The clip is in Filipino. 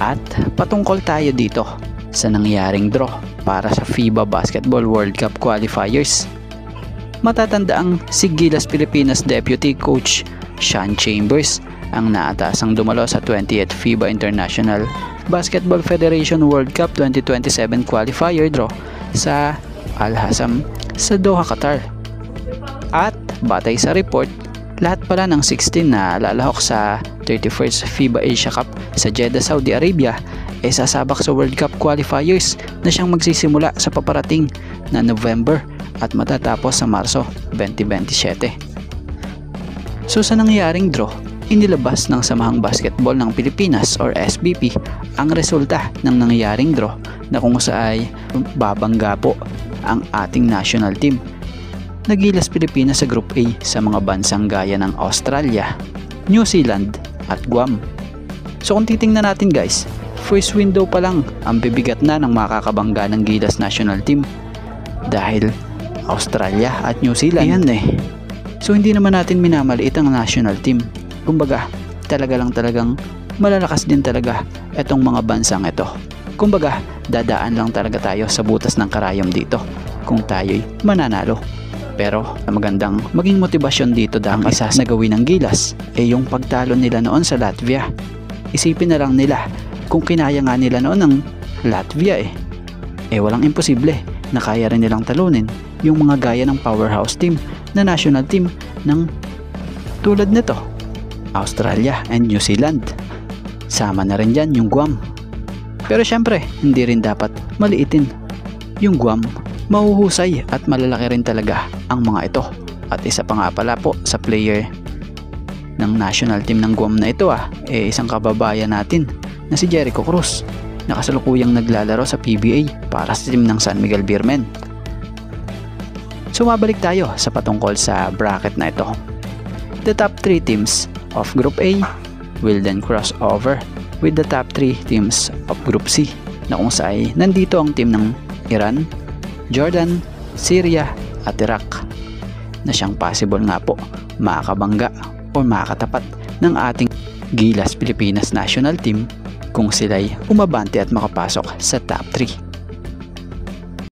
At patungkol tayo dito sa nangyaring draw para sa FIBA Basketball World Cup qualifiers. Matatandaang si Gilas Pilipinas Deputy Coach Sean Chambers ang naatasang dumalo sa 20th FIBA International Basketball Federation World Cup 2027 qualifier draw sa Al-Hassam sa Doha, Qatar. At batay sa report, lahat pala ng 16 na lalahok sa 31st FIBA Asia Cup sa Jeddah, Saudi Arabia ay sasabak sa World Cup qualifiers na siyang magsisimula sa paparating na November at matatapos sa Marso 2027. So sa nangyaring draw, inilabas ng Samahang Basketball ng Pilipinas or SBP ang resulta ng nangyaring draw na kung saan babangga po ang ating national team. Nagilas Pilipinas sa Group A sa mga bansang gaya ng Australia, New Zealand at Guam. So kung titingnan natin guys, first window pa lang ang bibigat na ng makakabangga ng Gilas national team dahil Australia at New Zealand. Ayan So hindi naman natin minamaliit ang national team. Kumbaga, talagang malalakas din talaga itong mga bansang ito. Kumbaga, dadaan lang talaga tayo sa butas ng karayom dito kung tayo'y mananalo. Pero magandang maging motibasyon dito dahil isa na gawin ng Gilas ay yung pagtalo nila noon sa Latvia. Isipin na lang nila kung kinaya nga nila noon ng Latvia walang imposible na kaya rin nilang talunin yung mga gaya ng powerhouse team na national team ng tulad nito, Australia and New Zealand. Sama na rin dyan yung Guam. Pero syempre, hindi rin dapat maliitin yung Guam. Mahuhusay at malalaki rin talaga ang mga ito. At isa pa nga pala po sa player ng national team ng Guam na ito isang kababayan natin na si Jericho Cruz na kasalukuyang naglalaro sa PBA para sa team ng San Miguel Beermen. So mabalik tayo sa patungkol sa bracket na ito. The top 3 teams of Group A will then cross over with the top 3 teams of Group C na kung saan nandito ang team ng Iran, Jordan, Syria at Iraq na siyang possible nga po makakabangga o makakatapat ng ating Gilas Pilipinas national team kung sila'y umabante at makapasok sa top 3.